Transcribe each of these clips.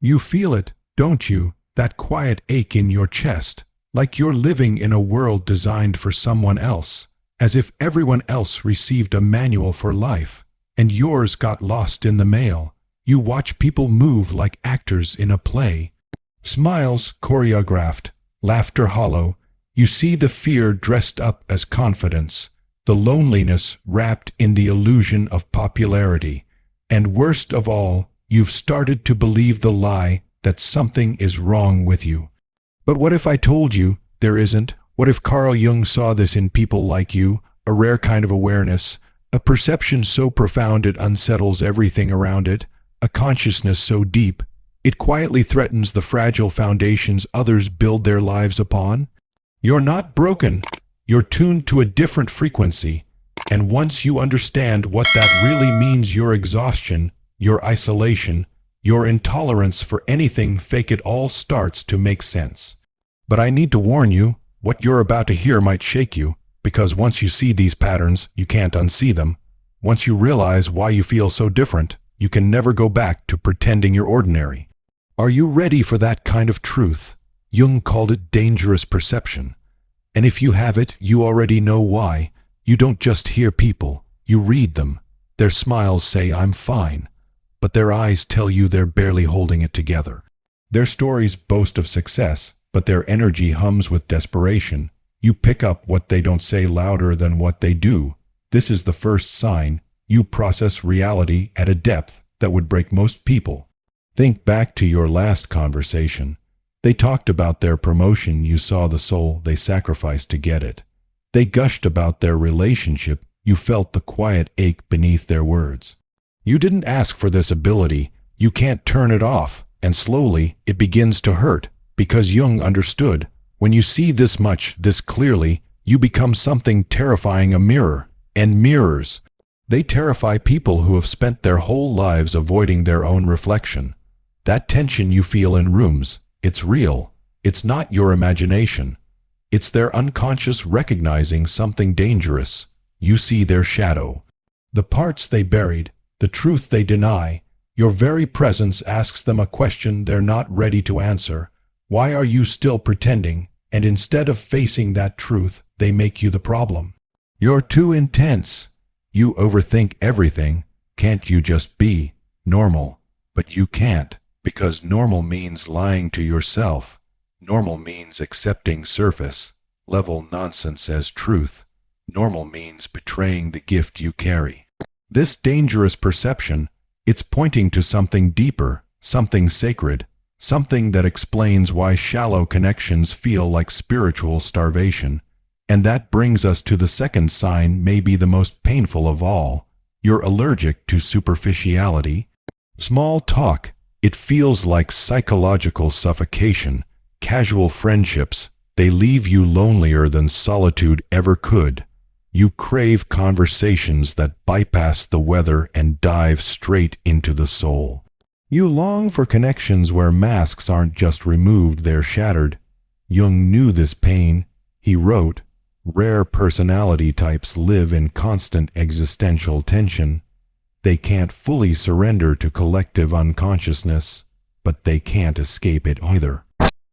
You feel it, don't you, that quiet ache in your chest, like you're living in a world designed for someone else, as if everyone else received a manual for life, and yours got lost in the mail. You watch people move like actors in a play. Smiles choreographed, laughter hollow. You see the fear dressed up as confidence, the loneliness wrapped in the illusion of popularity, and worst of all, you've started to believe the lie that something is wrong with you. But what if I told you there isn't? What if Carl Jung saw this in people like you, a rare kind of awareness, a perception so profound it unsettles everything around it, a consciousness so deep, it quietly threatens the fragile foundations others build their lives upon? You're not broken. You're tuned to a different frequency, and once you understand what that really means, your exhaustion, your isolation, your intolerance for anything fake, it all starts to make sense. But I need to warn you, what you're about to hear might shake you, because once you see these patterns, you can't unsee them. Once you realize why you feel so different, you can never go back to pretending you're ordinary. Are you ready for that kind of truth? Jung called it dangerous perception. And if you have it, you already know why. You don't just hear people, you read them. Their smiles say, "I'm fine," but their eyes tell you they're barely holding it together. Their stories boast of success, but their energy hums with desperation. You pick up what they don't say louder than what they do. This is the first sign. You process reality at a depth that would break most people. Think back to your last conversation. They talked about their promotion. You saw the soul they sacrificed to get it. They gushed about their relationship. You felt the quiet ache beneath their words. You didn't ask for this ability. You can't turn it off, and slowly it begins to hurt, because Jung understood. When you see this much, this clearly, you become something terrifying, a mirror. And mirrors, they terrify people who have spent their whole lives avoiding their own reflection. That tension you feel in rooms, it's real. It's not your imagination. It's their unconscious recognizing something dangerous. You see their shadow. The parts they buried, the truth they deny. Your very presence asks them a question they're not ready to answer. Why are you still pretending? And instead of facing that truth, they make you the problem. You're too intense. You overthink everything. Can't you just be normal? But you can't, because normal means lying to yourself. Normal means accepting surface-level nonsense as truth. Normal means betraying the gift you carry. This dangerous perception, it's pointing to something deeper, something sacred, something that explains why shallow connections feel like spiritual starvation. And that brings us to the second sign, maybe the most painful of all. You're allergic to superficiality. Small talk, it feels like psychological suffocation. Casual friendships, they leave you lonelier than solitude ever could. You crave conversations that bypass the weather and dive straight into the soul. You long for connections where masks aren't just removed, they're shattered. Jung knew this pain. He wrote, "Rare personality types live in constant existential tension. They can't fully surrender to collective unconsciousness, but they can't escape it either."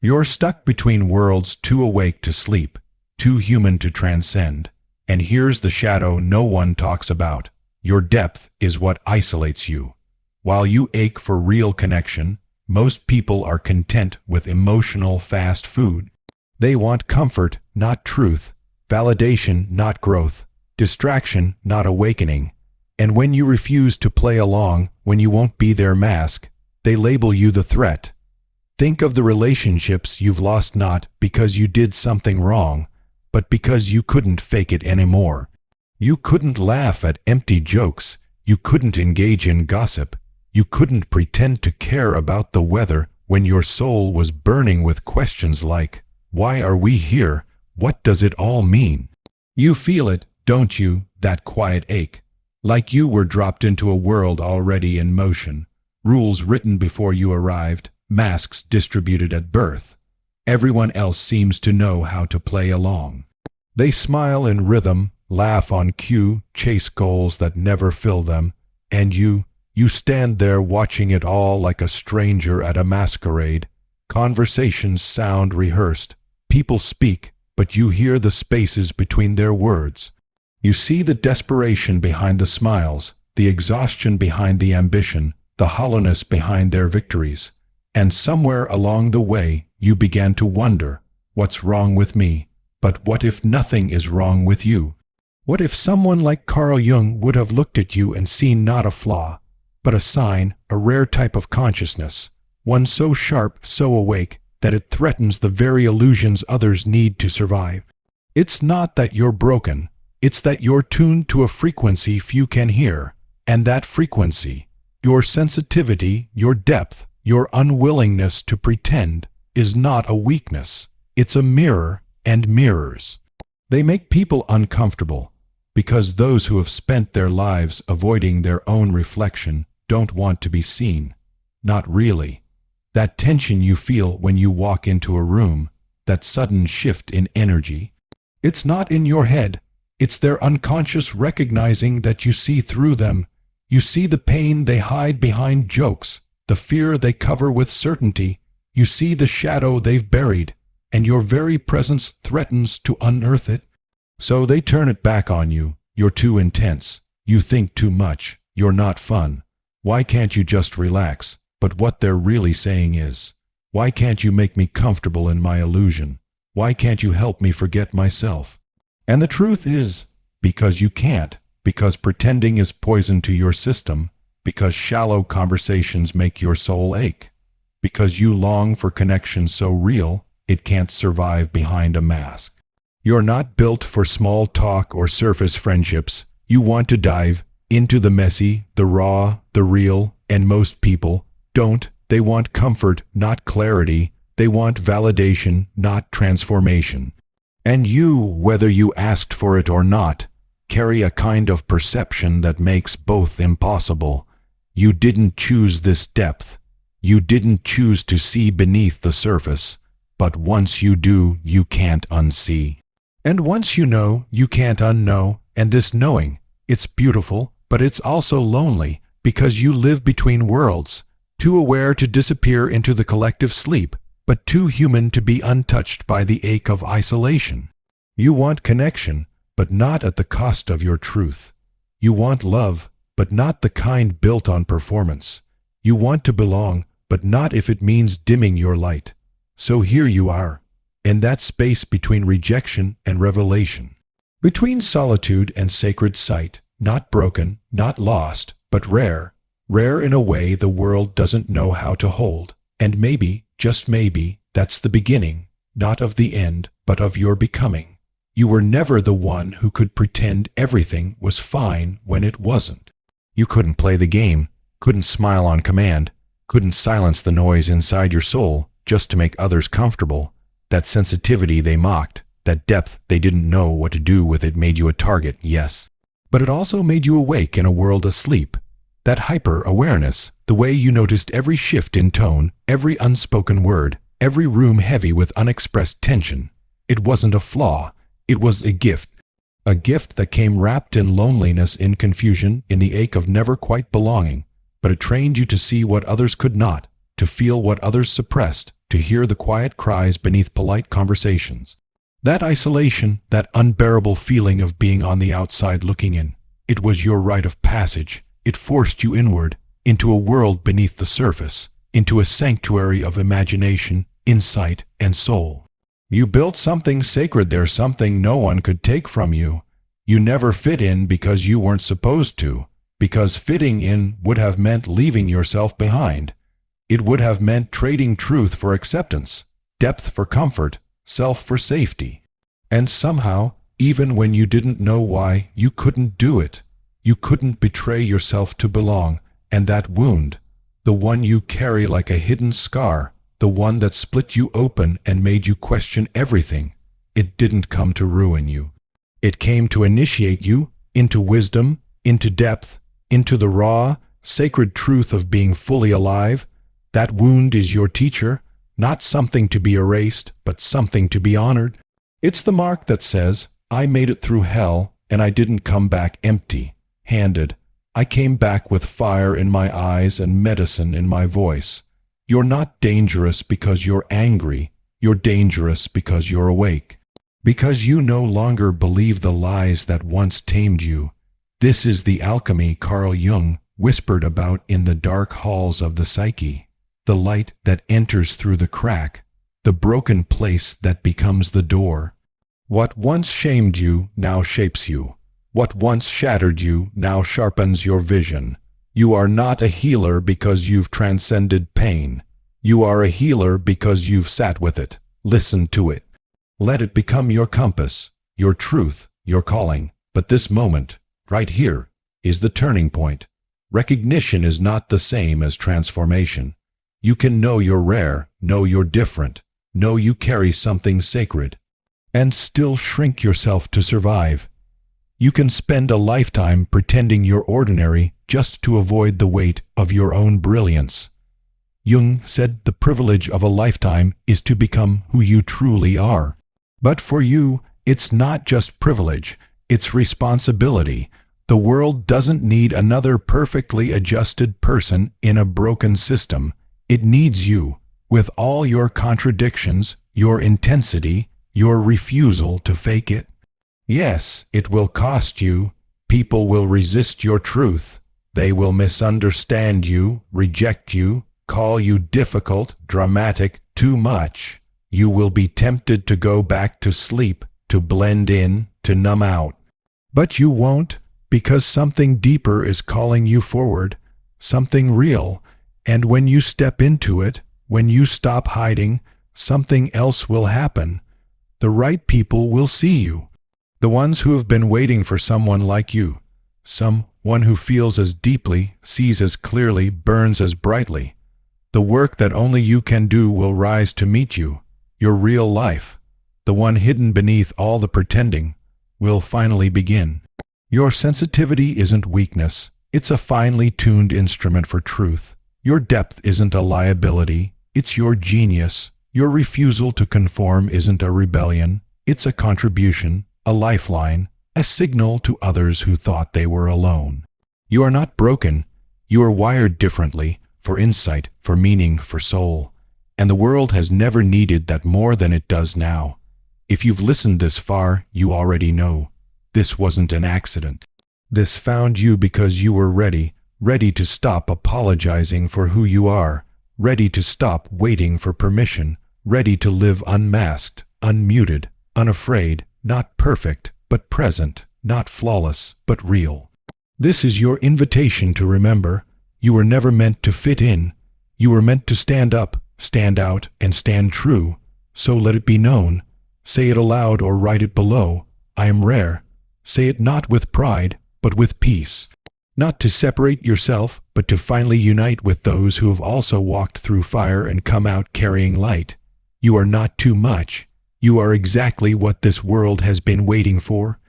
You're stuck between worlds, too awake to sleep, too human to transcend. And here's the shadow no one talks about. Your depth is what isolates you. While you ache for real connection, most people are content with emotional fast food. They want comfort, not truth, validation, not growth, distraction, not awakening. And when you refuse to play along, when you won't be their mask, they label you the threat. Think of the relationships you've lost, not because you did something wrong, but because you couldn't fake it anymore. You couldn't laugh at empty jokes. You couldn't engage in gossip. You couldn't pretend to care about the weather when your soul was burning with questions like, why are we here? What does it all mean? You feel it, don't you, that quiet ache? Like you were dropped into a world already in motion. Rules written before you arrived, masks distributed at birth. Everyone else seems to know how to play along. They smile in rhythm, laugh on cue, chase goals that never fill them, and you You stand there watching it all like a stranger at a masquerade. Conversations sound rehearsed. People speak, but you hear the spaces between their words. You see the desperation behind the smiles, the exhaustion behind the ambition, the hollowness behind their victories. And somewhere along the way, you began to wonder, what's wrong with me? But what if nothing is wrong with you? What if someone like Carl Jung would have looked at you and seen not a flaw, but a sign, a rare type of consciousness, one so sharp, so awake, that it threatens the very illusions others need to survive? It's not that you're broken, it's that you're tuned to a frequency few can hear, and that frequency, your sensitivity, your depth, your unwillingness to pretend, is not a weakness. It's a mirror, and mirrors, they make people uncomfortable, because those who have spent their lives avoiding their own reflection don't want to be seen. Not really. That tension you feel when you walk into a room, that sudden shift in energy, it's not in your head. It's their unconscious recognizing that you see through them. You see the pain they hide behind jokes, the fear they cover with certainty. You see the shadow they've buried, and your very presence threatens to unearth it. So they turn it back on you. You're too intense. You think too much. You're not fun. Why can't you just relax? But what they're really saying is, why can't you make me comfortable in my illusion? Why can't you help me forget myself? And the truth is, because you can't, because pretending is poison to your system, because shallow conversations make your soul ache, because you long for connection so real, it can't survive behind a mask. You're not built for small talk or surface friendships. You want to dive into the messy, the raw, the real, and most people don't. They want comfort, not clarity. They want validation, not transformation. And you, whether you asked for it or not, carry a kind of perception that makes both impossible. You didn't choose this depth. You didn't choose to see beneath the surface. But once you do, you can't unsee. And once you know, you can't unknow. And this knowing, it's beautiful, but it's also lonely, because you live between worlds, too aware to disappear into the collective sleep, but too human to be untouched by the ache of isolation. You want connection, but not at the cost of your truth. You want love, but not the kind built on performance. You want to belong, but not if it means dimming your light. So here you are, in that space between rejection and revelation, between solitude and sacred sight, not broken, not lost, but rare, rare in a way the world doesn't know how to hold. And maybe, just maybe, that's the beginning, not of the end, but of your becoming. You were never the one who could pretend everything was fine when it wasn't. You couldn't play the game, couldn't smile on command, couldn't silence the noise inside your soul just to make others comfortable. That sensitivity they mocked, that depth they didn't know what to do with it made you a target, yes. But it also made you awake in a world asleep. That hyper-awareness, the way you noticed every shift in tone, every unspoken word, every room heavy with unexpressed tension. It wasn't a flaw, it was a gift that came wrapped in loneliness, in confusion, in the ache of never quite belonging. But it trained you to see what others could not, to feel what others suppressed, to hear the quiet cries beneath polite conversations. That isolation, that unbearable feeling of being on the outside looking in, it was your rite of passage. It forced you inward, into a world beneath the surface, into a sanctuary of imagination, insight, and soul. You built something sacred there, something no one could take from you. You never fit in because you weren't supposed to, because fitting in would have meant leaving yourself behind. It would have meant trading truth for acceptance, depth for comfort, self for safety. And somehow, even when you didn't know why, you couldn't do it. You couldn't betray yourself to belong, and that wound, the one you carry like a hidden scar, the one that split you open and made you question everything, it didn't come to ruin you. It came to initiate you into wisdom, into depth, into the raw, sacred truth of being fully alive. That wound is your teacher, not something to be erased, but something to be honored. It's the mark that says, I made it through hell, and I didn't come back empty-handed. I came back with fire in my eyes and medicine in my voice. You're not dangerous because you're angry. You're dangerous because you're awake. Because you no longer believe the lies that once tamed you. This is the alchemy Carl Jung whispered about in the dark halls of the psyche. The light that enters through the crack. The broken place that becomes the door. What once shamed you now shapes you. What once shattered you now sharpens your vision. You are not a healer because you've transcended pain. You are a healer because you've sat with it, listened to it. Let it become your compass, your truth, your calling. But this moment, right here, is the turning point. Recognition is not the same as transformation. You can know you're rare, know you're different, know you carry something sacred, and still shrink yourself to survive. You can spend a lifetime pretending you're ordinary just to avoid the weight of your own brilliance. Jung said the privilege of a lifetime is to become who you truly are. But for you, it's not just privilege, it's responsibility. The world doesn't need another perfectly adjusted person in a broken system. It needs you, with all your contradictions, your intensity, your refusal to fake it. Yes, it will cost you. People will resist your truth. They will misunderstand you, reject you, call you difficult, dramatic, too much. You will be tempted to go back to sleep, to blend in, to numb out. But you won't, because something deeper is calling you forward, something real, and when you step into it, when you stop hiding, something else will happen. The right people will see you. The ones who have been waiting for someone like you. Someone who feels as deeply, sees as clearly, burns as brightly. The work that only you can do will rise to meet you. Your real life, the one hidden beneath all the pretending, will finally begin. Your sensitivity isn't weakness. It's a finely tuned instrument for truth. Your depth isn't a liability. It's your genius. Your refusal to conform isn't a rebellion. It's a contribution, a lifeline, a signal to others who thought they were alone. You are not broken. You are wired differently, for insight, for meaning, for soul. And the world has never needed that more than it does now. If you've listened this far, you already know. This wasn't an accident. This found you because you were ready to stop apologizing for who you are, ready to stop waiting for permission, ready to live unmasked, unmuted, unafraid, not perfect, but present, not flawless, but real. This is your invitation to remember, you were never meant to fit in. You were meant to stand up, stand out, and stand true. So let it be known. Say it aloud or write it below. I am rare. Say it not with pride, but with peace. Not to separate yourself, but to finally unite with those who have also walked through fire and come out carrying light. You are not too much. You are exactly what this world has been waiting for.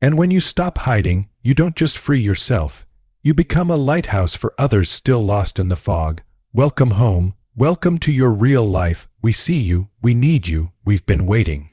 And when you stop hiding, you don't just free yourself. You become a lighthouse for others still lost in the fog. Welcome home. Welcome to your real life. We see you. We need you. We've been waiting.